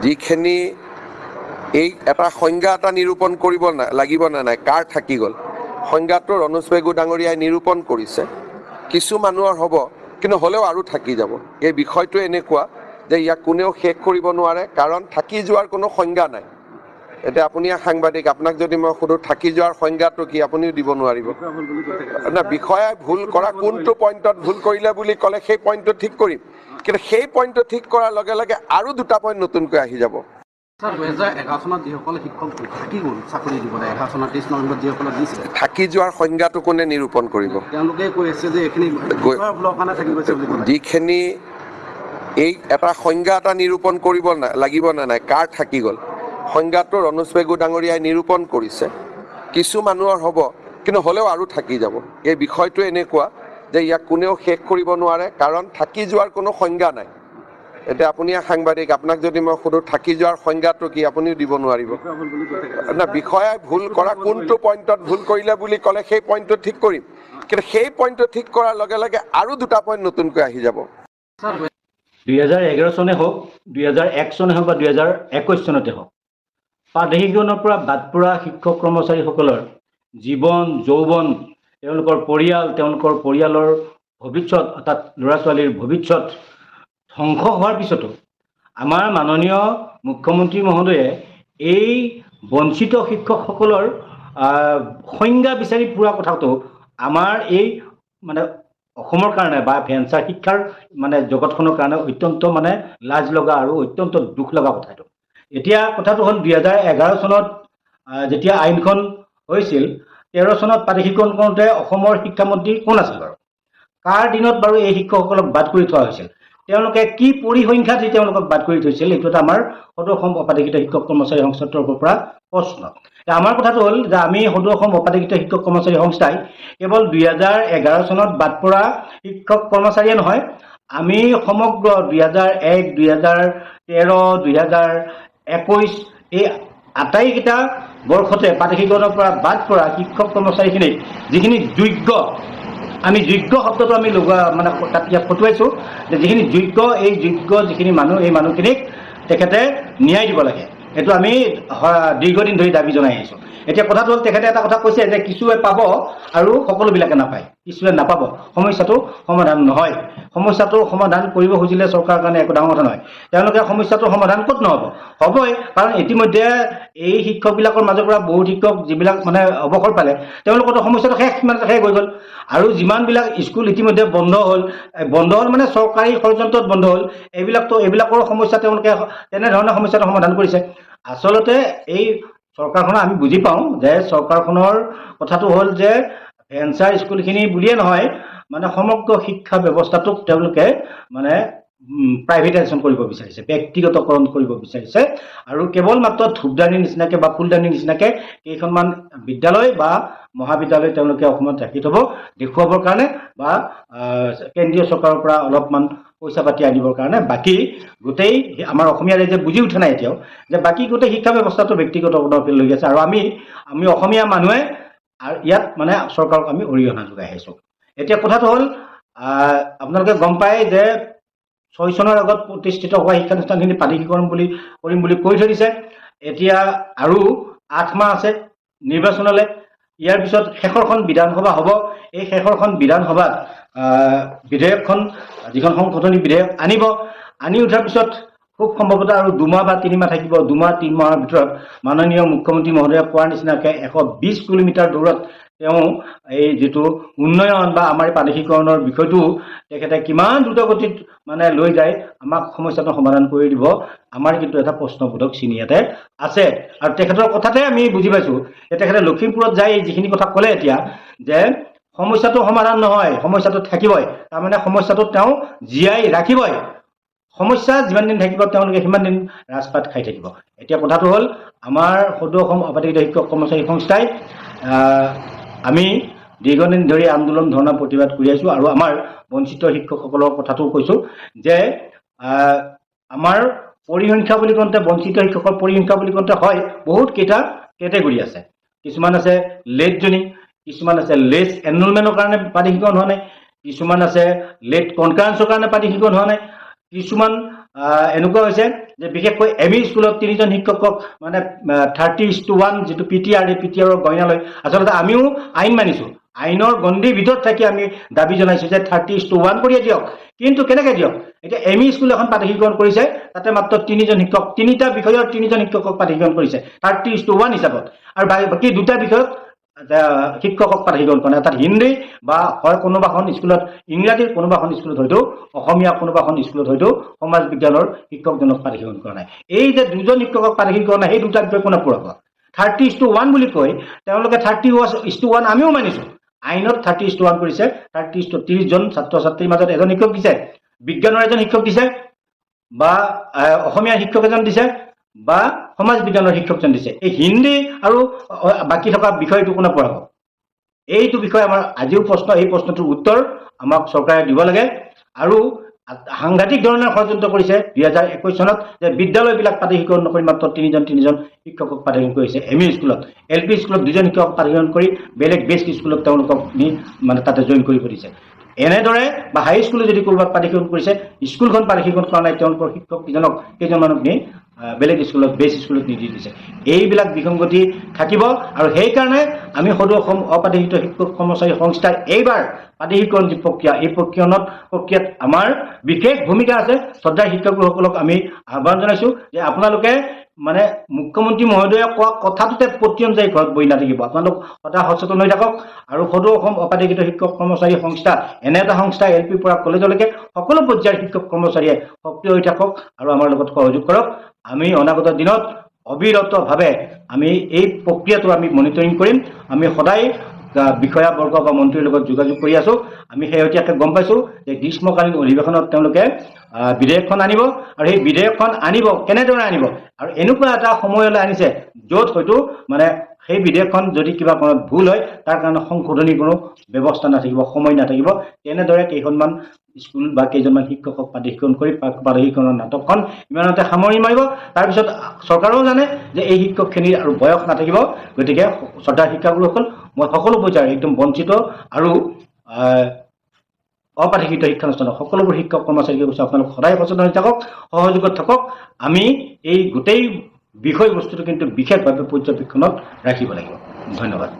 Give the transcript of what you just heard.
যিখিনি এই এটা সংজ্ঞা এটা নিৰূপণ কৰিব লাগিব নে নাই, কাৰ থাকি গ'ল সংজ্ঞাটো ৰণোজ পেগু ডাঙৰীয়াই নিৰূপণ কৰিছে। কিছু মানুহৰ হ'ব, কিন্তু হ'লেও আৰু থাকি যাব। এই বিষয়টো এনেকুৱা যে ইয়াক কোনেও শেষ কৰিব নোৱাৰে, কাৰণ থাকি যোৱাৰ কোনো সংজ্ঞা নাই। এতিয়া আপুনি সাংবাদিক, আপোনাক যদি মই সোধোঁ থাকি যোৱাৰ সংজ্ঞাটো কি, আপুনিও দিব নোৱাৰিব না। বিষয়াই ভুল কৰা কোনটো পইণ্টত ভুল কৰিলে বুলি ক'লে সেই পইণ্টটো ঠিক কৰিম, কিন্তু সেই পইণ্টটো ঠিক কৰাৰ লগে লগে আৰু দুটা পইণ্ট নতুনকৈ আহি যাব। 2011 চনত যিসকলে শিক্ষক থাকি গ'ল চাকৰি দিবলৈ, 11 চনৰ 23 নৱেম্বৰত যিসকলে দিছিলে, থাকি যোৱাৰ সংজ্ঞাটো কোনে নিৰূপণ কৰিব? তেওঁলোকে কৈ আছে যে এইখিনি ভুলৰ কাৰণে থাকি গৈছে বুলি ক'লে। যিখিনি এই এটা সংজ্ঞা এটা নিৰূপণ কৰিব লাগিব নে নাই, কাৰ থাকি গ'ল সংজ্ঞাটো ৰণোজ পেগু ডাঙৰীয়াই নিৰূপণ কৰিছে। কিছু মানুহৰ হ'ব, কিন্তু হ'লেও আৰু থাকি যাব। এই বিষয়টো এনেকুৱা যে ইয়াক কোনেও শেষ কৰিব নোৱাৰে, কাৰণ থাকি যোৱাৰ কোনো সংজ্ঞা নাই। এতিয়া আপুনি সাংবাদিক, আপোনাক যদি মই সোধোঁ থাকি যোৱাৰ সংজ্ঞাটো কি, আপুনিও দিব নোৱাৰিব না। বিষয়াই ভুল কৰা কোনটো পইণ্টত ভুল কৰিলে বুলি ক'লে সেই পইণ্টটো ঠিক কৰিম, কিন্তু সেই পইণ্টটো ঠিক কৰাৰ লগে লগে আৰু দুটা পইণ্ট নতুনকৈ আহি যাব। 2011 চনে হওক, 2001 চনে হওক বা 2021 চনতে হওক, প্ৰাদেশিকৰণৰ পৰা বাদ পৰা শিক্ষক কৰ্মচাৰীসকলৰ জীৱন যৌৱন, তেওঁলোকৰ পৰিয়াল, তেওঁলোকৰ পৰিয়ালৰ ভৱিষ্যত, অৰ্থাৎ ল'ৰা ছোৱালীৰ ভৱিষ্যত ধ্বংস হোৱাৰ পিছতো আমাৰ মাননীয় মুখ্যমন্ত্ৰী মহোদয়ে এই বঞ্চিত শিক্ষকসকলৰ সংজ্ঞা বিচাৰি পোৱা কথাটো আমাৰ এই মানে অসমৰ কাৰণে বা ভেঞ্চাৰ শিক্ষাৰ মানে জগতখনৰ কাৰণে অত্যন্ত মানে লাজ লগা আৰু অত্যন্ত দুখ লগা কথাটো। এতিয়া কথাটো হ'ল 2011 চনত যেতিয়া আইনখন হৈছিল, 13 চনত প্ৰাদেশিকৰণ কৰোঁতে অসমৰ শিক্ষামন্ত্ৰী কোন আছিল বাৰু? কাৰ দিনত বাৰু এই শিক্ষকসকলক বাদ কৰি থোৱা হৈছিল? তেওঁলোকে কি পৰিসংখ্যা দি তেওঁলোকক বাদ কৰি থৈছিল? এইটো এটা আমাৰ সদৌ অসম অপাধিকৃত শিক্ষক কৰ্মচাৰী সংস্থাৰ তৰফৰ পৰা প্ৰশ্ন। আমাৰ কথাটো হ'ল যে আমি সদৌ অসম অপাধিকৃত শিক্ষক কৰ্মচাৰী সংস্থাই কেৱল 2011 চনত বাদ পৰা শিক্ষক কৰ্মচাৰীয়ে নহয়, আমি সমগ্ৰ 2001, 2013, 2021 এই আটাইকেইটা বৰ্ষতে প্ৰাদেশিকৰণৰ পৰা বাদ পৰা শিক্ষক কৰ্মচাৰীখিনিক যিখিনি যোগ্য, আমি যোগ্য শব্দটো আমি লগোৱা মানে তাত ইয়াত ফটোৱাইছোঁ যে যিখিনি যোগ্য, এই যোগ্য যিখিনি মানুহ, এই মানুহখিনিক তেখেতে ন্যায় দিব লাগে। এইটো আমি দীৰ্ঘদিন ধৰি দাবী জনাই আহিছোঁ। এতিয়া কথাটো হ'ল তেখেতে এটা কথা কৈছে যে কিছুৱে পাব আৰু সকলোবিলাকে নাপায়, কিছুৱে নাপাব। সমস্যাটো সমাধান নহয়। সমস্যাটো সমাধান কৰিব খুজিলে চৰকাৰৰ কাৰণে একো ডাঙৰ কথা নহয়। তেওঁলোকে সমস্যাটোৰ সমাধান ক'ত নহ'ব? হ'বই, কাৰণ ইতিমধ্যে এই শিক্ষকবিলাকৰ মাজৰ পৰা বহুত শিক্ষক যিবিলাক মানে অৱসৰ পালে, তেওঁলোকৰতো সমস্যাটো শেষ হৈ গ'ল। আৰু যিমানবিলাক স্কুল ইতিমধ্যে বন্ধ হ'ল মানে চৰকাৰী ষড়যন্ত্ৰত বন্ধ হ'ল, এইবিলাকৰ সমস্যা তেওঁলোকে তেনেধৰণে সমস্যাটো সমাধান কৰিছে। আচলতে এই চৰকাৰখনৰ আমি বুজি পাওঁ যে চৰকাৰখনৰ কথাটো হ'ল যে ভেঞ্চাৰ স্কুলখিনি বুলিয়ে নহয়, মানে সমগ্ৰ শিক্ষা ব্যৱস্থাটোক তেওঁলোকে মানে প্ৰাইভেটাইজেশ্যন কৰিব বিচাৰিছে, ব্যক্তিগতকৰণ কৰিব বিচাৰিছে। আৰু কেৱল মাত্ৰ ধূপদানিৰ নিচিনাকৈ বা ফুলদানিৰ নিচিনাকৈ কেইখনমান বিদ্যালয় বা মহাবিদ্যালয় তেওঁলোকে অসমত ৰাখি থ'ব, দেখুৱাবৰ কাৰণে বা কেন্দ্ৰীয় চৰকাৰৰ পৰা অলপমান পইচা পাতি আনিবৰ কাৰণে। বাকী গোটেই আমাৰ অসমীয়া ৰাইজে বুজি উঠা নাই এতিয়াও যে বাকী গোটেই শিক্ষা ব্যৱস্থাটো ব্যক্তিগতকৰণত লৈ আছে। আৰু আমি অসমীয়া মানুহে ইয়াত মানে চৰকাৰক আমি অৰিহণা যোগাই আহিছোঁ। এতিয়া কথাটো হ'ল আপোনালোকে গম পায় যে 6 চনৰ আগত প্ৰতিষ্ঠিত হোৱা শিক্ষানুষ্ঠানখিনি প্ৰাদেশিকৰণ কৰিম বুলি কৈ থৈ দিছে। এতিয়া আৰু 8 মাহ আছে নিৰ্বাচনলৈ। ইয়াৰ পিছত শেষৰখন বিধানসভা হ'ব। এই শেষৰখন বিধানসভাত বিধেয়কখন, যিখন সংশোধনী বিধেয়ক আনি উঠাৰ পিছত খুব সম্ভৱতঃ আৰু 2 মাহ বা 3 মাহ থাকিব। 2 মাহ 3 মাহৰ ভিতৰত মাননীয় মুখ্যমন্ত্ৰী মহোদয়ে কোৱাৰ নিচিনাকৈ 120 কিলোমিটাৰ দূৰত তেওঁ এই যিটো উন্নয়ন বা আমাৰ প্ৰাদেশিকৰণৰ বিষয়টো তেখেতে কিমান দ্ৰুতগতিত মানে লৈ যায়, আমাক সমস্যাটো সমাধান কৰি দিব, আমাৰ কিন্তু এটা প্ৰশ্নবোধক চিন ইয়াতে আছে। আৰু তেখেতৰ কথাতে আমি বুজি পাইছোঁ যে তেখেতে লখিমপুৰত যাই যিখিনি কথা ক'লে এতিয়া, যে সমস্যাটো সমাধান নহয়, সমস্যাটো থাকিবই, তাৰমানে সমস্যাটো তেওঁ জীয়াই ৰাখিবই। সমস্যা যিমান দিন থাকিব তেওঁলোকে সিমান দিন ৰাজপাত খাই থাকিব। এতিয়া কথাটো হ'ল আমাৰ সদৌ অসম অপাধিকৃত শিক্ষক কৰ্মচাৰী সংস্থাই আমি দীৰ্ঘদিন ধৰি আন্দোলন ধৰ্ণা প্ৰতিবাদ কৰি আছোঁ। আৰু আমাৰ বঞ্চিত শিক্ষকসকলৰ কথাটোও কৈছোঁ যে আমাৰ পৰিসংখ্যা বুলি কওঁতে, বঞ্চিত শিক্ষকৰ পৰিসংখ্যা বুলি কওঁতে হয় বহুত কেইটা কেটেগৰী আছে। কিছুমান আছে লেট জইনিং, কিছুমান আছে লেছ এনৰলমেণ্টৰ কাৰণে প্ৰাদেশিকৰণ হোৱা নাই, কিছুমান আছে লেট কনকাৰেঞ্চৰ কাৰণে প্ৰাদেশিকৰণ হোৱা নাই, কিছুমান এনেকুৱা হৈছে যে বিশেষকৈ এম ই স্কুলত 3জন শিক্ষকক মানে 30:1 যিটো PTR এই PTRৰ গণনা লৈ আচলতে আমিও আইন মানিছোঁ, আইনৰ গণ্ডিৰ ভিতৰত থাকি আমি দাবী জনাইছোঁ যে 30:1 কৰিয়ে দিয়ক। কিন্তু কেনেকৈ দিয়ক? এতিয়া এম ই স্কুল এখন প্ৰাধিকৰণ কৰিছে, তাতে মাত্ৰ 3জন শিক্ষক, 3টা বিষয়ৰ 3জন শিক্ষকক প্ৰাধিকৰণ কৰিছে 30:1 হিচাপত, আৰু বাকী 2টা বিষয়ত শিক্ষকক প্ৰাধিকৰণ কৰা নাই। অৰ্থাৎ হিন্দী বা হয় কোনোবাখন স্কুলত ইংৰাজীৰ, কোনোবাখন স্কুলত হয়তো অসমীয়া, কোনোবাখন স্কুলত হয়তো সমাজ বিজ্ঞানৰ শিক্ষকজনক প্ৰাধিকৰণ কৰা নাই। এই যে 2জন শিক্ষকক প্ৰাধিকৰণ কৰা নাই, সেই 2টা বিষয় কোনে পূৰাব? 30:1 বুলি কৈ তেওঁলোকে 30:1 আমিও মানিছোঁ, আইনত 30:1 কৰিছে। 30জন ছাত্ৰ ছাত্ৰীৰ মাজত এজন শিক্ষক দিছে, বিজ্ঞানৰ এজন শিক্ষক দিছে, বা অসমীয়া শিক্ষক এজন দিছে, বা সমাজ বিজ্ঞানৰ শিক্ষকজন দিছে। এই হিন্দী আৰু বাকী থকা বিষয়টো কোনে পঢ়াব? এইটো বিষয়ে আমাৰ আজিও প্ৰশ্ন, এই প্ৰশ্নটোৰ উত্তৰ আমাক চৰকাৰে দিব লাগে। আৰু সাংঘাতিক ধৰণৰ ষড়যন্ত্ৰ কৰিছে 2021 চনত যে বিদ্যালয়বিলাক প্ৰাধিকৰণ নকৰি মাত্ৰ 3জন শিক্ষকক প্ৰাধিকৰণ কৰিছে। এম ই স্কুলত, LP স্কুলত 2জন শিক্ষকক প্ৰাধিকৰণ কৰি বেলেগ বেষ্ট স্কুলত তেওঁলোকক নি মানে তাতে জইন কৰি পৰিছে। এনেদৰে বা হাই স্কুলে যদি ক'ৰবাত প্ৰাধিকৰণ কৰিছে, স্কুলখন প্ৰাধিকৰণ কৰা নাই, তেওঁলোকৰ শিক্ষক কেইজনমানক নি বেলেগ স্কুলত, বেষ্ট স্কুলত নিদি দিছে। এইবিলাক বিসংগতি থাকিব, আৰু সেইকাৰণে আমি সদৌ অসম অপ্ৰাধিকৃত শিক্ষক কৰ্মচাৰী সংস্থাৰ এইবাৰ প্ৰাধিকৰণ যি প্ৰক্ৰিয়া, এই প্ৰক্ৰিয়াত আমাৰ বিশেষ ভূমিকা আছে। শ্ৰদ্ধাৰ শিক্ষকসকলক আমি আহ্বান জনাইছোঁ যে আপোনালোকে মানে মুখ্যমন্ত্ৰী মহোদয়ে কোৱা কথাটোতে প্ৰত্যঞ্জয়ী ঘৰত বহি নাথাকিব, আপোনালোক সদায় সচেতন হৈ থাকক। আৰু সদৌ অসম অপ্ৰাধিকৃত শিক্ষক কৰ্মচাৰী সংস্থা এনে এটা সংস্থা LP পৰা কলেজলৈকে সকলো পৰ্যায়ৰ শিক্ষক কৰ্মচাৰীয়ে সক্ৰিয় হৈ থাকক আৰু আমাৰ লগত সহযোগ কৰক। আমি অনাগত দিনত অবিৰতভাৱে আমি এই প্ৰক্ৰিয়াটো আমি মনিটৰিং কৰিম। আমি সদায় বিষয়াবৰ্গ বা মন্ত্ৰীৰ লগত যোগাযোগ কৰি আছোঁ। আমি শেহতীয়াকৈ গম পাইছোঁ যে গ্ৰীষ্মকালীন অধিৱেশনত তেওঁলোকে বিধেয়কখন আনিব, আৰু সেই বিধেয়কখন আনিব কেনেদৰে আনিব, আৰু এনেকুৱা এটা সময়লৈ আনিছে য'ত হয়তো মানে সেই বিধেয়কখন যদি কিবা কাৰণত ভুল হয় তাৰ কাৰণে সংশোধনীৰ কোনো ব্যৱস্থা নাথাকিব, সময় নাথাকিব। তেনেদৰে কেইখনমান স্কুল বা কেইজনমান শিক্ষকক প্ৰাধিকৰণ কৰি প্ৰাধিকৰণৰ নাটকখন ইমানতে সামৰি মাৰিব। তাৰপিছত চৰকাৰেও জানে যে এই শিক্ষকখিনিৰ আৰু বয়স নাথাকিব। গতিকে শ্ৰদ্ধাৰ শিক্ষাগুৰুসকল, মই সকলো পৰ্যায়ৰ একদম বঞ্চিত আৰু অপ্ৰাধিকৃত শিক্ষানুষ্ঠানৰ সকলোবোৰ শিক্ষক কৰ্মচাৰীকে কৈছোঁ, আপোনালোক সদায় সচেতন হৈ থাকক, সহযোগত থাকক। আমি এই গোটেই বিষয়বস্তুটো কিন্তু বিশেষভাৱে পৰ্যবেক্ষণত ৰাখিব লাগিব। ধন্যবাদ।